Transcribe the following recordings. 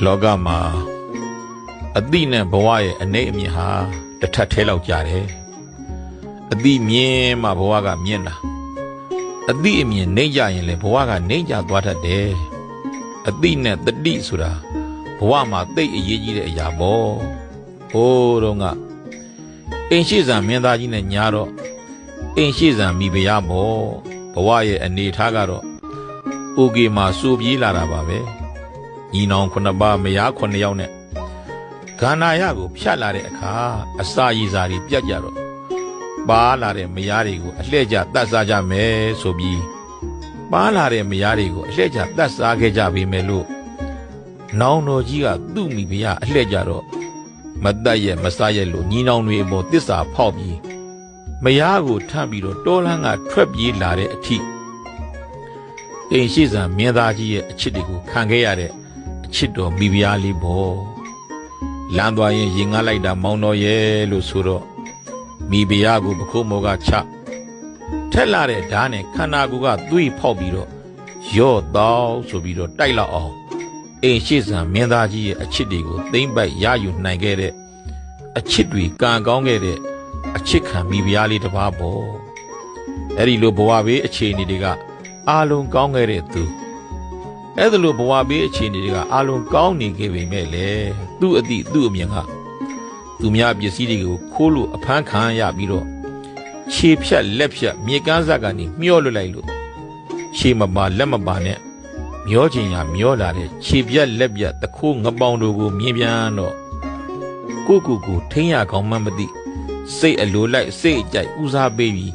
လောကမှာအတိနဲ့ဘဝရဲ့အနေအမြင်ဟာတစ်ထပ်ထဲလောက်ကြတယ်အတိမြင်မှဘဝကမြင်တာအတိအမြင်နှိမ့်ကြရင်လေဘဝကနှိမ့်ကြသွားတတ်တယ်အတိနဲ့တတိဆိုတာဘဝမှာသိအရေးကြီးတဲ့အရာပေါ့ဟိုးတော့ကအိမ်ရှိစံမင်းသားကြီးနဲ့ညာတော့အိမ်ရှိစံမိဖုရားပေါ့ဘဝရဲ့အနေထားကတော့အိုကေမှာစိုးပြေးလာတာပါပဲညီနောင်9ပါးမယား9ယောက်နဲ့ဂန္ဓာယကိုဖြတ်လာတဲ့အခါအစာရည်စာတွေပြတ်ကြတော့ပါလာတဲ့မယားတွေကိုအလှည့်ကျတတ်စားကြမယ်ဆိုပြီးပါလာတဲ့မယားတွေကိုအလှည့်ကျတတ်စားခဲ့ကြပြီမယ်လို့နောင်တော်ကြီးကသူ့မိဖုရားအလှည့်ကျတော့မတတ်ရဲ့မစားရဲ့လို့ညီနောင်တွေအပေါ်တစ္ဆာဖောက်ပြီးမယားကိုထပ်ပြီးတော့တောလန်းကထွက်ပြေးလာတဲ့အထိအိမ်ရှိစံမင်းသားကြီးရဲ့အချစ်တွေကိုခံခဲ့ရတဲ့အချစ်တော်မိဖုရားလေးပေါ့လမ်းသွားရင်ရင်ငါလိုက်တာမောင်းတော်ရဲ့လို့ဆိုတော့မိဖုရားကိုပခိုးမောကချထက်လာတဲ့ဓာတ်နဲ့ခန္ဓာကိုယ်ကသွေးဖောက်ပြီးတော့ရော့တော့ဆိုပြီးတော့တိုက်လောက်အောင်အိမ်ရှိစံမင်းသားကြီးရဲ့အချစ်တွေကိုသိမ့်ပိုက်ရယူနိုင်ခဲ့တဲ့အချစ်တွေကံကောင်းခဲ့တဲ့အချစ်ခံမိဖုရားလေးတစ်ပါးပေါ့အဲ့ဒီလိုဘဝဘေးအခြေအနေတွေကအာလုံးကောင်းခဲ့တဲ့သူအဲ့ဒါလိုဘဝဘေးအခြေအနေတွေကအာလုံးကောင်းနေခဲ့ပေမဲ့လေသူ့အသည့်သူ့အမြင်ကသူများပစ္စည်းတွေကိုခိုးလို့အဖမ်းခံရပြီးတော့ခြေဖြတ်လက်ဖြတ်မြေကမ်းစပ်ကနေမျောလွတ်လိုက်လို့ခြေမပါလက်မပါနဲ့မျောချင်ရမျောလာတဲ့ခြေပြတ်လက်ပြတ်တခိုးငပောင်တို့ကိုမြင်ပြန်တော့ကိုထိန်းရကောင်းမှမသိစိတ်အလိုလိုက်စိတ်အကြိုက်ဦးစားပေးပြီး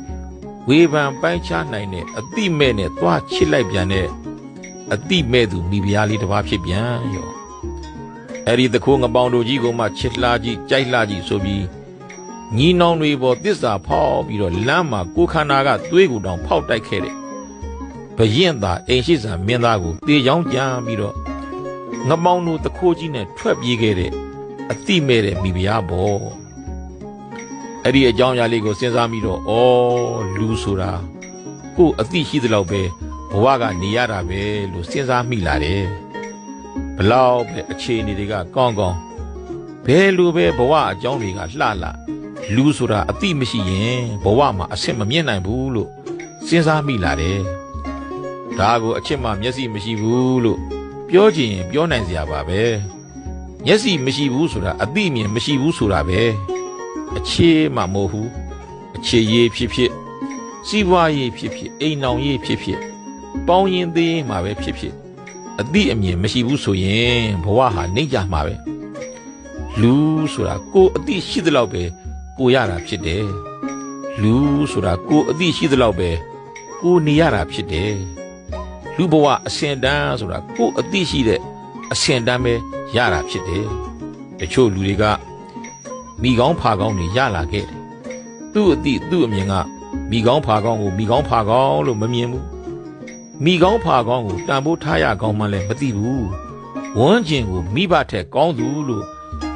ဝေဖန်ပိုင်းခြားနိုင်တဲ့အတိမဲ့နဲ့သွားချစ်လိုက်ပြန်တဲ့အတိမဲ့သူမိဖုရားလေးတစ်ပါးဖြစ်ပြန်ရောအဲ့ဒီတခိုးငပောင်တို့ကြီးကမှချစ်လှကြီးကြိုက်လှကြီးဆိုပြီးညီနောင်တွေပေါ်တစ္ဆာဖောက်ပြီးတော့လမ်းမှာကိုခန္ဓာကသွေးကိုတောင်ဖောက်တိုက်ခဲ့တဲ့ဘရင်သာအိမ်ရှိစံမင်းသားကိုတေချောင်းကြံပြီးတော့ငပောင်တို့တခိုးကြီးနဲ့ထွက်ပြေးခဲ့တဲ့အတိမဲ့တဲ့မိဖုရားပေါ့အဲ့ဒီအကြောင်းအရာလေးကိုစဉ်းစားပြီးတော့လူဆိုတာကိုအသိရှိသလောက်ပဲဘဝကနေရတာပဲလို့စဉ်းစားမိလာတယ်ဘလောက်ပဲအခြေအနေတွေကကောင်းကောင်းဘယ်လိုပဲဘဝအကြောင်းတွေကလှလှလူဆိုတာအသိမရှိရင်ဘဝမှာအဆင့်မမြင့်နိုင်ဘူးလို့စဉ်းစားမိလာတယ်ဒါကိုအချစ်မှမျက်စိမရှိဘူးလို့ပြောချင်ရင်ပြောနိုင်စရာပါပဲမျက်စိမရှိဘူးဆိုတာအသိအမြင်မရှိဘူးဆိုတာပဲအခြေမှမဟုတ်ဘူးအခြေရေးဖြစ်ဖြစ်စီးပွားရေးဖြစ်ဖြစ်အိမ်နောင်ရေးဖြစ်ဖြစ်ပေါင်းရင်သေးမှာပဲဖြစ်ဖြစ်အသိအမြင်မရှိဘူးဆိုရင်ဘဝဟာနှိမ့်ကြမှာပဲလူဆိုတာကိုယ်အသိရှိသလောက်ပဲကိုရတာဖြစ်တယ်လူဆိုတာကိုယ်အသိရှိသလောက်ပဲကိုနေရတာဖြစ်တယ်လူဘဝအစင်တန်းဆိုတာကိုယ်အသိရှိတဲ့အစင်တန်းပဲရတာဖြစ်တယ်တချို့လူတွေကမိကောင်းဖာကောင်းတွေရလာခဲ့တယ်သူ့အသည့်သူ့အမြင်ကမိကောင်းဖာကောင်းကိုမိကောင်းဖာကောင်းလို့မမြင်ဘူးမိကောင်းဖာကောင်းကိုတန်ဖိုးထားရကောင်းမှလည်းမသိဘူးဝန်းကျင်ကိုမိဘထက်ကောင်းသူလို့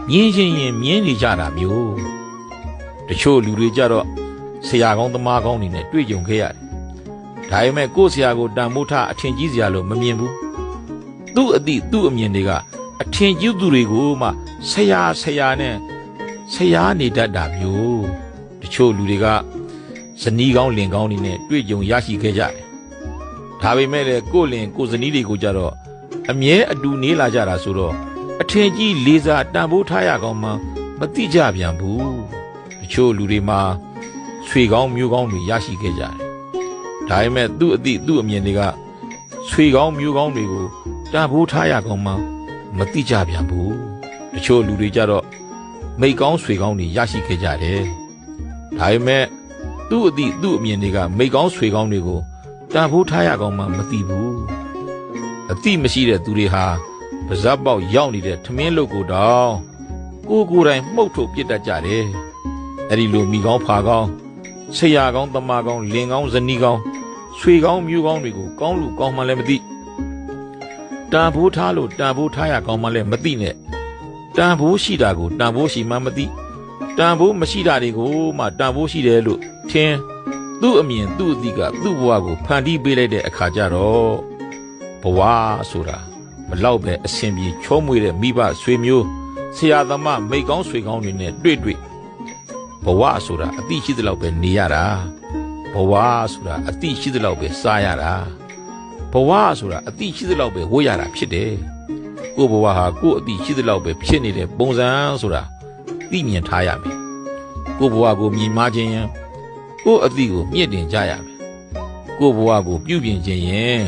မြင်ချင်းရင်မြင်နေကြတာမျိုးတချို့လူတွေကြတော့ဆရာကောင်းသမားကောင်းတွေနဲ့တွေ့ကြုံခဲ့ရတယ်ဒါပေမဲ့ကိုယ့်ဆရာကိုတန်ဖိုးထားအထင်ကြီးစရာလို့မမြင်ဘူးသူ့အသည့်သူ့အမြင်တွေကအထင်ကြီးသူတွေကိုမှဆရာနဲ့ဆရာနေတတ်တာမျိုးတချို့လူတွေကဇနီးကောင်းလင်ကောင်းတွေနဲ့တွေ့ကြုံရရှိခဲ့ကြတယ်ဒါပေမဲ့လည်းကိုယ်လင်ကိုယ်ဇနီးတွေကိုကြတော့အမြဲအတူနေလာကြတာဆိုတော့အထင်ကြီးလေးစားတန်ဖိုးထားရကောင်းမှမသိကြပြန်ဘူးတချို့လူတွေမှာဆွေကောင်းမျိုးကောင်းတွေရရှိခဲ့ကြတယ်ဒါပေမဲ့သူ့အသည့်သူ့အမြင်တွေကဆွေကောင်းမျိုးကောင်းတွေကိုတန်ဖိုးထားရကောင်းမှမသိကြပြန်ဘူးတချို့လူတွေကြတော့မိကောင်းဆွေကောင်းတွေရရှိခဲ့ကြတယ်ဒါပေမဲ့သူ့အသည့်သူ့အမြင်တွေကမိကောင်းဆွေကောင်းတွေကိုတန်ဖိုးထားရကောင်းမှမသိဘူးအသိမရှိတဲ့သူတွေဟာပါဇက်ပေါက်ရောက်နေတဲ့ထမင်းလုတ်ကိုတောင်ကိုယ်တိုင်မှုတ်ထုတ်ပြစ်တတ်ကြတယ်အဲ့ဒီလိုမိကောင်းဖာကောင်းဆရာကောင်းသမားကောင်းလင်ကောင်းဇနီးကောင်းဆွေကောင်းမျိုးကောင်းတွေကိုကောင်းလို့ကောင်းမှလည်းမသိတန်ဖိုးထားလို့တန်ဖိုးထားရကောင်းမှလည်းမသိနဲ့တန်ဖိုးရှိတာကိုတန်ဖိုးရှိမှမသိတန်ဖိုးမရှိတာတွေကိုမှတန်ဖိုးရှိတယ်လို့ထင်သူ့အမြင်သူ့အသည့်ကသူ့ဘဝကိုဖန်တီးပေးလိုက်တဲ့အခါကျတော့ဘဝဆိုတာ ဘလောက်ပဲအစဉ်ပြေချောမွေ့တဲ့မိဘဆွေမျိုးဆရာသမားမိကောင်းဆွေကောင်းတွေနဲ့တွေ့ဘဝဆိုတာအတိရှိသလောက်ပဲနေရတာဘဝဆိုတာအတိရှိသလောက်ပဲစားရတာဘဝဆိုတာအတိရှိသလောက်ပဲဝတ်ရတာဖြစ်တယ်ကိုယ့်ဘဝဟာကိုယ့်အတိရှိသလောက်ပဲဖြစ်နေတဲ့ပုံစံဆိုတာသိမြင်ထားရမယ်ကိုယ့်ဘဝကိုမြင်မှခြင်းရင်ကိုယ့်အတိကိုမြင့်တင်ကြရမယ်ကိုယ့်ဘဝကိုပြုပြင်ခြင်းရင်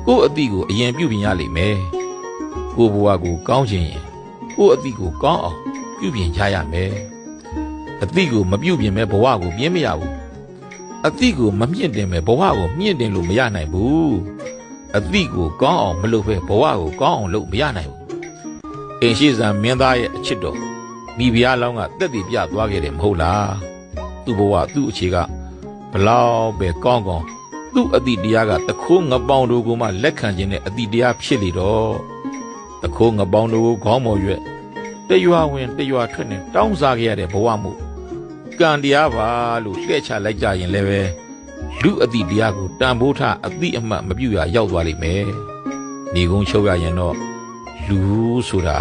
ကိုယ့်အတိကိုအရင်ပြုပြင်ရလိမ့်မယ်ကိုယ့်ဘဝကိုကောင်းခြင်းရင်ကိုယ့်အတိကိုကောင်းအောင်ပြုပြင်ကြရမယ်အတိကိုမပြုပြင်မဲ့ဘဝကိုမြင်မရဘူးအတိကိုမမြင့်တင်မဲ့ဘဝကိုမြင့်တင်လို့မရနိုင်ဘူးအတိကိုကောင်းအောင်မလုပ်ပဲဘဝကိုကောင်းအောင်လုပ်မရနိုင်ဘူးအင်းရှိဇံမင်းသားရဲ့အချစ်တော်မိဖုရားလောင်းကတက်တည်ပြသွားခဲ့တယ်မဟုတ်လားသူ့ဘဝသူ့အခြေကဘလောက်ပဲကောင်းကောင်းသူ့အတိတရားကတခိုးငပောင်တို့ကိုမှလက်ခံခြင်းနဲ့အတိတရားဖြစ်လေတော့တခိုးငပောင်တို့ကိုခေါင်းပေါ်ရွက်တရွာဝင်တရွာထွက်နဲ့တောင်းစားခဲ့ရတဲ့ဘဝမှုကံတရားပါလို့လှည့်ချလိုက်ကြရင်လည်းပဲလူအတိတရားကိုတန်ဖိုးထားအတိအမှတ်မပြုတ်ရရောက်သွားလိမ့်မယ်နေကုန်းချုပ်ရရင်တော့လူဆိုတာ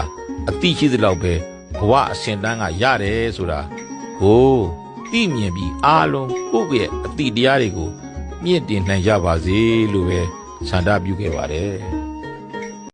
အတိရှိသလောက်ပဲဘဝအစဉ်တန်းကရတယ်ဆိုတာကိုသိမြင်ပြီးအားလုံးကိုယ့်ရဲ့အတိတရားတွေကိုမြင့်တင်နိုင်ကြပါစေလို့ပဲဆန္ဒပြုခဲ့ပါတယ်